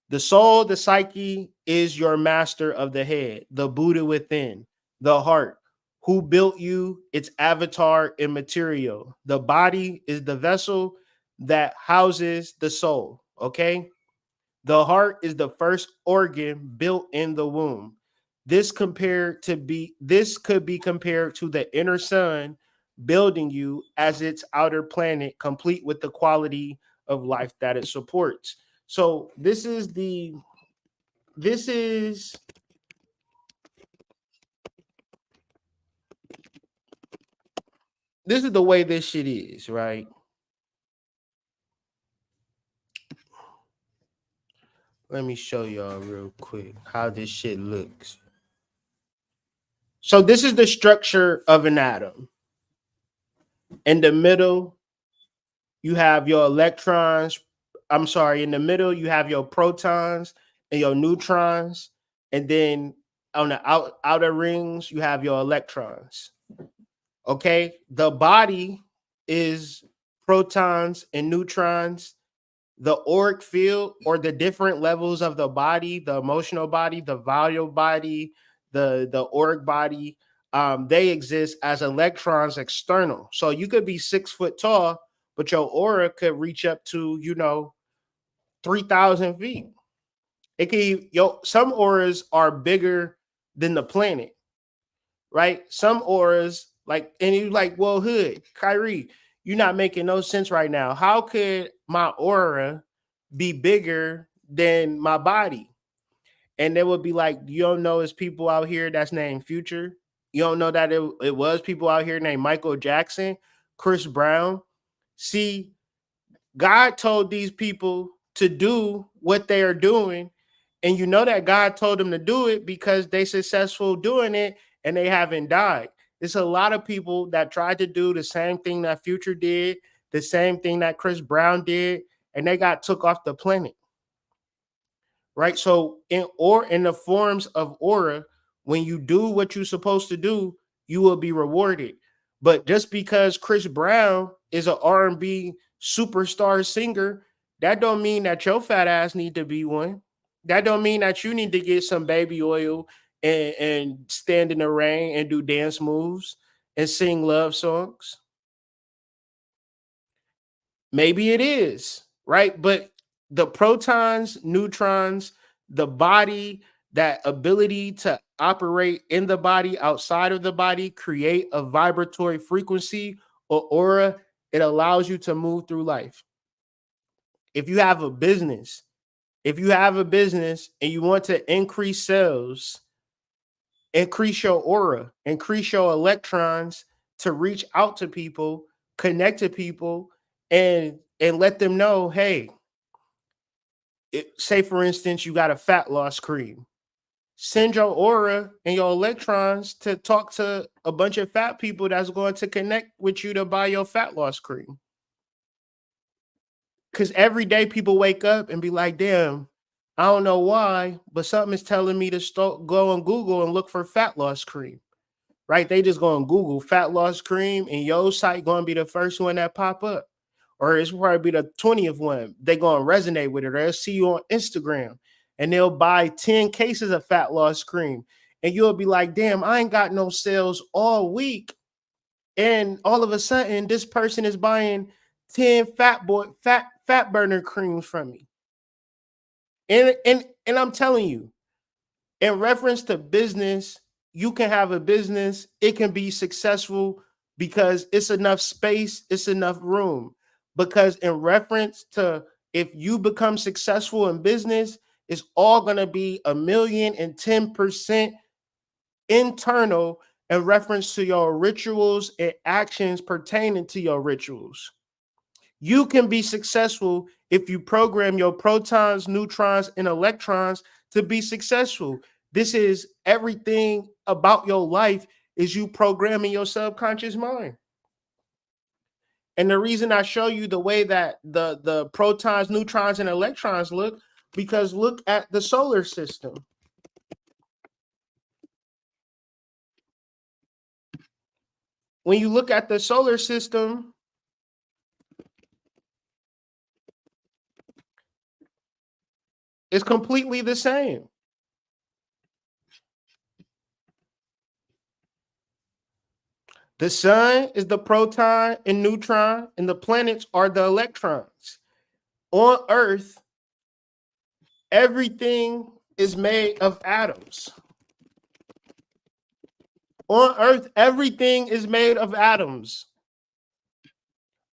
The soul, the psyche is your master of the head, the Buddha within, the heart. Who built you? Its avatar and material. The body is the vessel that houses the soul. Okay. The heart is the first organ built in the womb. This could be compared to the inner sun building you as its outer planet, complete with the quality of life that it supports. So this is the way this shit is, right? Let me show y'all real quick how this shit looks. So this is the structure of an atom. In the middle, you have your electrons. I'm sorry, in the middle, you have your protons and your neutrons. And then on the outer rings, you have your electrons. Okay. The body is protons and neutrons. The auric field, or the different levels of the body, the emotional body, the visual body, the auric body, they exist as electrons external. So you could be 6 foot tall, but your aura could reach up to 3,000 feet. It can some auras are bigger than the planet, right? Some auras, like, and you like, well, Hood, Kyrie, you're not making no sense right now. How could my aura be bigger than my body? And they would be like, you don't know it's people out here that's named Future. You don't know that it was people out here named Michael Jackson, Chris Brown. See, God told these people to do what they are doing. And you know that God told them to do it because they successful doing it and they haven't died. There's a lot of people that tried to do the same thing that Future did, the same thing that Chris Brown did, and they got took off the planet. Right? So in the forms of aura, when you do what you're supposed to do, you will be rewarded. But just because Chris Brown is an R&B superstar singer, that don't mean that your fat ass need to be one. That don't mean that you need to get some baby oil and stand in the rain and do dance moves and sing love songs. Maybe it is, right? But the protons, neutrons, the body, that ability to operate in the body, outside of the body, create a vibratory frequency or aura, it allows you to move through life. If you have a business, and you want to increase sales, increase your aura, increase your electrons to reach out to people, connect to people, and let them know, hey, say for instance, you got a fat loss cream. Send your aura and your electrons to talk to a bunch of fat people that's going to connect with you to buy your fat loss cream. Because every day people wake up and be like, damn, I don't know why, but something is telling me to go on Google and look for fat loss cream. Right? They just go on Google fat loss cream, and your site going to be the first one that pop up. Or it's probably be the 20th one. They going to resonate with it. Or they'll see you on Instagram and they'll buy 10 cases of fat loss cream. And you'll be like, damn, I ain't got no sales all week. And all of a sudden, this person is buying 10 fat burner creams from me. And I'm telling you, in reference to business, you can have a business, it can be successful because it's enough space, it's enough room. Because in reference to, if you become successful in business, it's all going to be 1,010% internal in reference to your rituals and actions pertaining to your rituals. You can be successful if you program your protons, neutrons, and electrons to be successful. This is everything about your life, is you programming your subconscious mind. And the reason I show you the way that the protons, neutrons, and electrons look, because look at the solar system. When you look at the solar system, it's completely the same. The sun is the proton and neutron, and the planets are the electrons. On Earth, everything is made of atoms. On Earth, everything is made of atoms.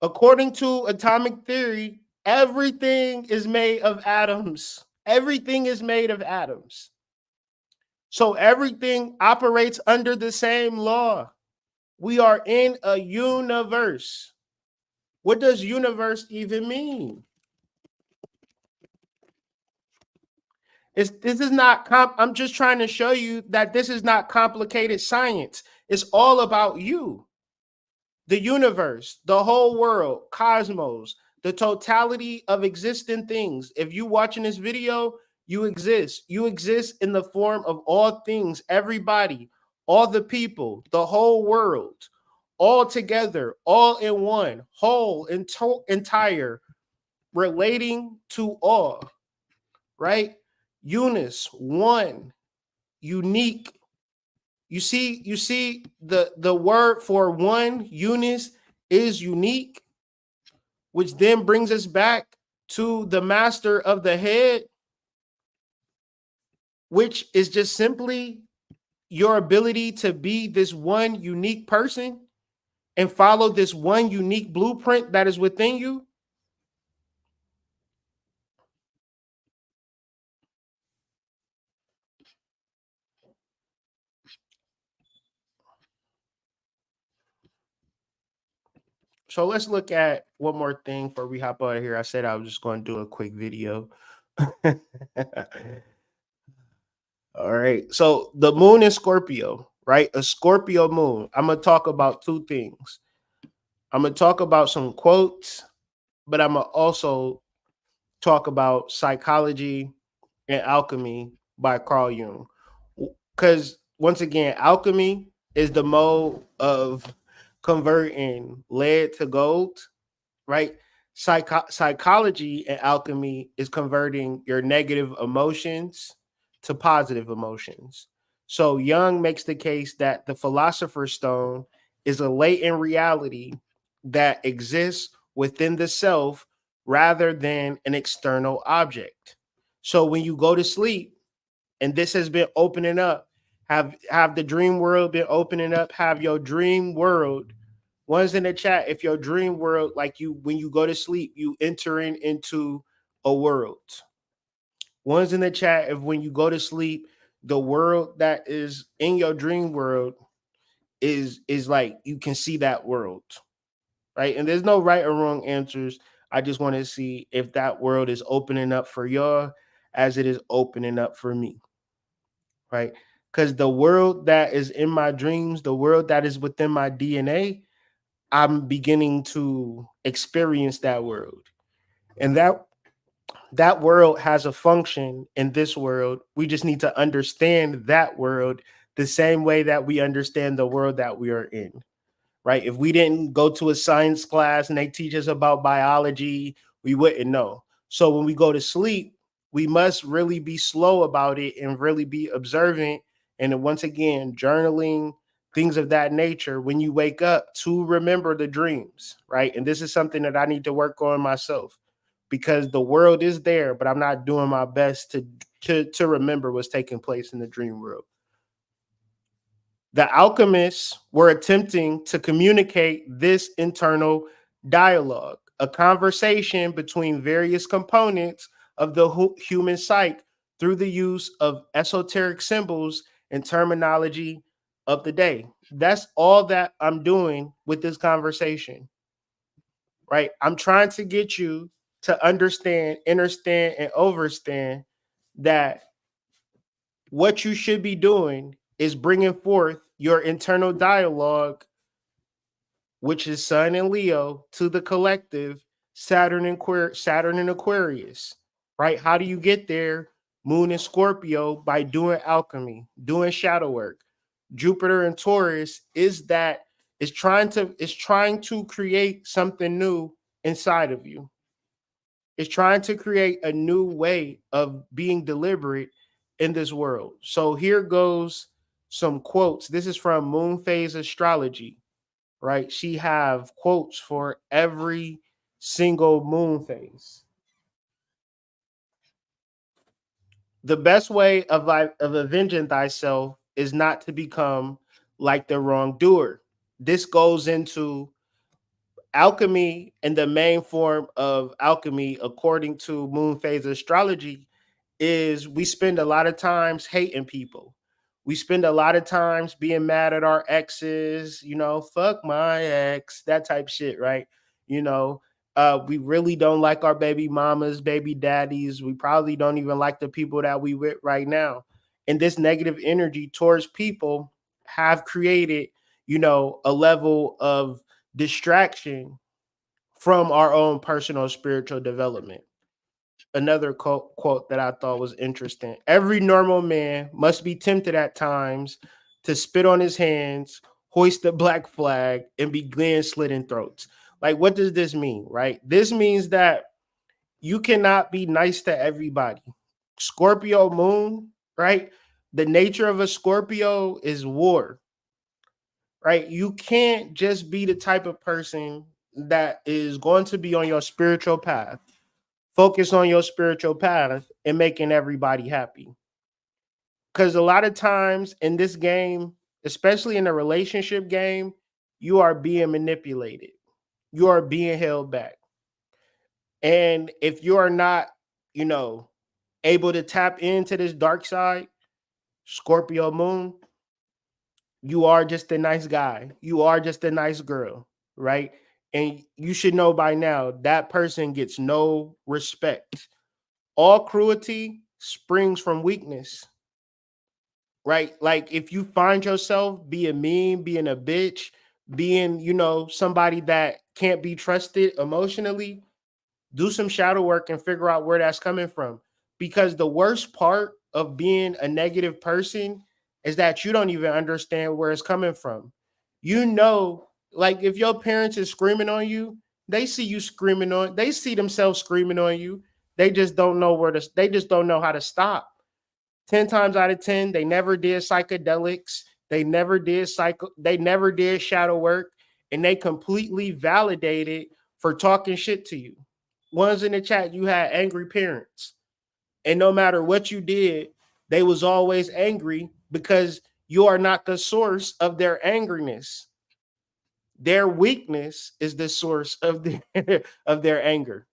According to atomic theory, everything is made of atoms. Everything is made of atoms. So everything operates under the same law. We are in a universe. What does universe even mean? This is not I'm just trying to show you that this is not complicated science. It's all about you, the universe, the whole world, cosmos, the totality of existing things. If you watching this video, you exist. You exist in the form of all things, everybody, all the people, the whole world, all together, all in one, whole, entire, relating to all, right? Eunice, one, unique. You see the word for one, Eunice, is unique, which then brings us back to the master of the head, which is just simply your ability to be this one unique person and follow this one unique blueprint that is within you. So let's look at one more thing before we hop out of here. I said I was just going to do a quick video. All right. So the moon is Scorpio, right? A Scorpio moon. I'm going to talk about two things. I'm going to talk about some quotes, but I'm going to also talk about psychology and alchemy by Carl Jung. Because once again, alchemy is the mode of converting lead to gold, right? Psychology and alchemy is converting your negative emotions to positive emotions. So Jung makes the case that the philosopher's stone is a latent reality that exists within the self rather than an external object. So when you go to sleep, and this has been opening up, have the dream world been opening up? Have your dream world, one's in the chat, if your dream world, like you, when you go to sleep, you entering into a world. One's in the chat, if when you go to sleep, the world that is in your dream world is like you can see that world, right? And there's no right or wrong answers. I just want to see if that world is opening up for y'all as it is opening up for me, right? Because the world that is in my dreams, the world that is within my DNA, I'm beginning to experience that world. And that world has a function in this world. We just need to understand that world the same way that we understand the world that we are in, right? If we didn't go to a science class and they teach us about biology, we wouldn't know. So when we go to sleep, we must really be slow about it and really be observant. And then once again, journaling, things of that nature, when you wake up, to remember the dreams, right? And this is something that I need to work on myself, because the world is there, but I'm not doing my best to remember what's taking place in the dream world. The alchemists were attempting to communicate this internal dialogue, a conversation between various components of the human psyche through the use of esoteric symbols and terminology of the day. That's all that I'm doing with this conversation, right? I'm trying to get you to understand, understand, and overstand that what you should be doing is bringing forth your internal dialogue, which is Sun and Leo, to the collective Saturn and Aquarius, right? How do you get there? Moon and Scorpio, by doing alchemy, doing shadow work. Jupiter and Taurus is trying to create something new inside of you. It's trying to create a new way of being deliberate in this world. So here goes some quotes. This is from Moon Phase Astrology, right? She have quotes for every single moon phase. The best way of avenging thyself is not to become like the wrongdoer. This goes into alchemy, and the main form of alchemy, according to moon phase astrology, is we spend a lot of times hating people. We spend a lot of times being mad at our exes, fuck my ex, that type shit, right? You know, We really don't like our baby mamas, baby daddies. We probably don't even like the people that we with right now. And this negative energy towards people have created, a level of distraction from our own personal spiritual development. Another quote that I thought was interesting. Every normal man must be tempted at times to spit on his hands, hoist the black flag, and begin slitting throats. Like, what does this mean, right? This means that you cannot be nice to everybody. Scorpio moon, right? The nature of a Scorpio is war, right? You can't just be the type of person that is going to be on your spiritual path, focus on your spiritual path and making everybody happy. Because a lot of times in this game, especially in a relationship game, you are being manipulated, you are being held back. And if you are not, you know, able to tap into this dark side, Scorpio moon, you are just a nice guy. You are just a nice girl, right? And you should know by now that person gets no respect. All cruelty springs from weakness, right? Like if you find yourself being mean, being a bitch, being, somebody that can't be trusted emotionally, do some shadow work and figure out where that's coming from. Because the worst part of being a negative person is that you don't even understand where it's coming from. Like if your parents is screaming on you, they see themselves screaming on you. They just don't know how to stop. 10 times out of 10, they never did psychedelics. They never did shadow work, and they completely validated for talking shit to you. Ones in the chat, you had angry parents. And no matter what you did, they was always angry because you are not the source of their angriness. Their weakness is the source of of their anger.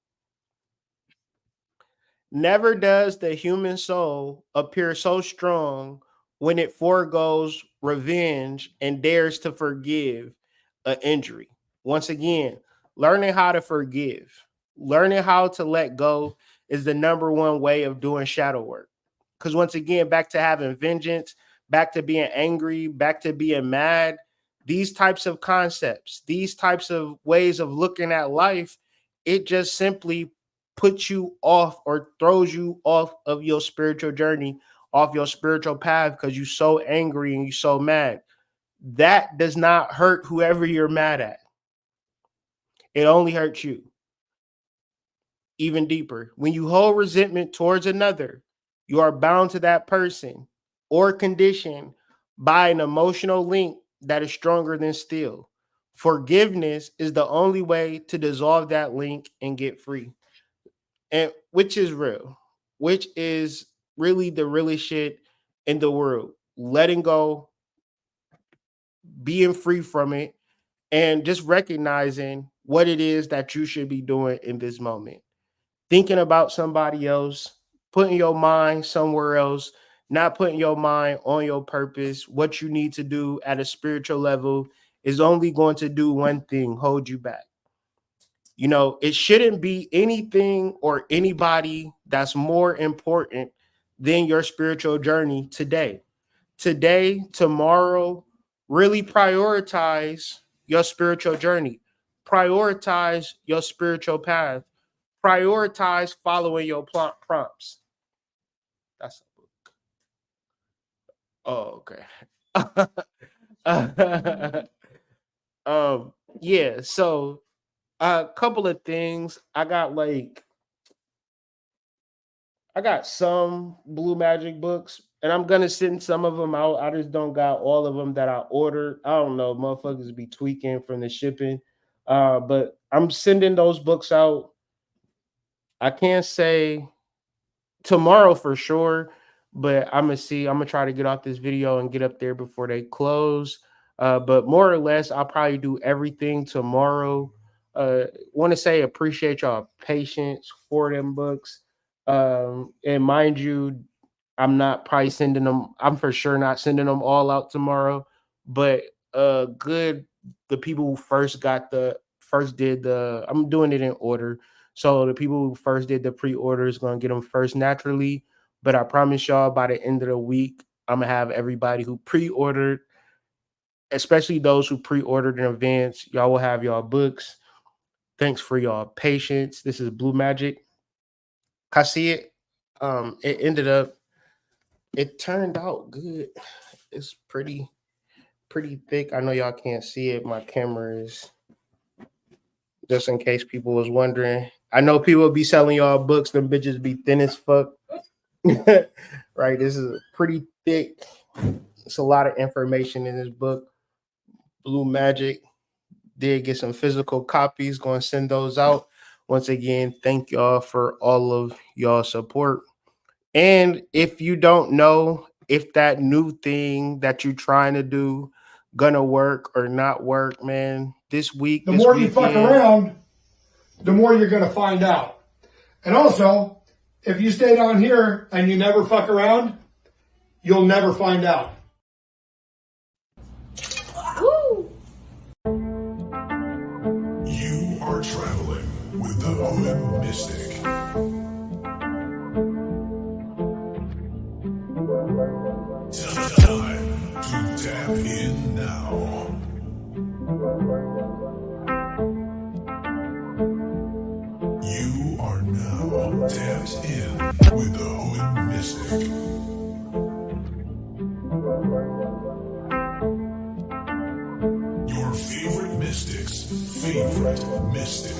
Never does the human soul appear so strong when it foregoes revenge and dares to forgive an injury. Once again, learning how to forgive, learning how to let go is the number one way of doing shadow work. Because once again, back to having vengeance, back to being angry, back to being mad, these types of concepts, these types of ways of looking at life, it just simply puts you off or throws you off of your spiritual journey, off your spiritual path because you're so angry and you're so mad. That does not hurt whoever you're mad at. It only hurts you even deeper. When you hold resentment towards another, you are bound to that person or condition by an emotional link that is stronger than steel. Forgiveness is the only way to dissolve that link and get free. And which is real, which is really the realest shit in the world. Letting go, being free from it, and just recognizing what it is that you should be doing in this moment. Thinking about somebody else, putting your mind somewhere else, not putting your mind on your purpose, what you need to do at a spiritual level is only going to do one thing: hold you back. It shouldn't be anything or anybody that's more important than your spiritual journey today. Today, tomorrow, really prioritize your spiritual journey. Prioritize your spiritual path. Prioritize following your prompts. That's okay. um, yeah, so a couple of things. I got some Blue Magic books, and I'm gonna send some of them out. I just don't got all of them that I ordered. I don't know, motherfuckers be tweaking from the shipping. But I'm sending those books out. I can't say tomorrow for sure, but I'm gonna see. I'm gonna try to get off this video and get up there before they close. But more or less, I'll probably do everything tomorrow. Want to say appreciate y'all patience for them books. And mind you, I'm not probably sending them. I'm for sure not sending them all out tomorrow. But good, the people who first got the first did I'm doing it in order. So the people who first did the pre-order is going to get them first naturally. But I promise y'all by the end of the week, I'm going to have everybody who pre-ordered, especially those who pre-ordered in advance, y'all will have y'all books. Thanks for y'all patience. This is Blue Magic. I see it. It turned out good. It's pretty thick. I know y'all can't see it. My camera is, just in case people was wondering. I know people be selling y'all books. Them bitches be thin as fuck. Right? This is pretty thick. It's a lot of information in this book. Blue Magic did get some physical copies. Going to send those out. Once again, thank y'all for all of y'all support. And if you don't know if that new thing that you're trying to do gonna work or not work, man, this more you fuck around, the more you're gonna find out. And also, if you stay down here and you never fuck around, you'll never find out. You are traveling with the Hood Mystic. Time to tap in now. You are now tapped in with the Hood Mystic. Your favorite mystic's favorite mystic.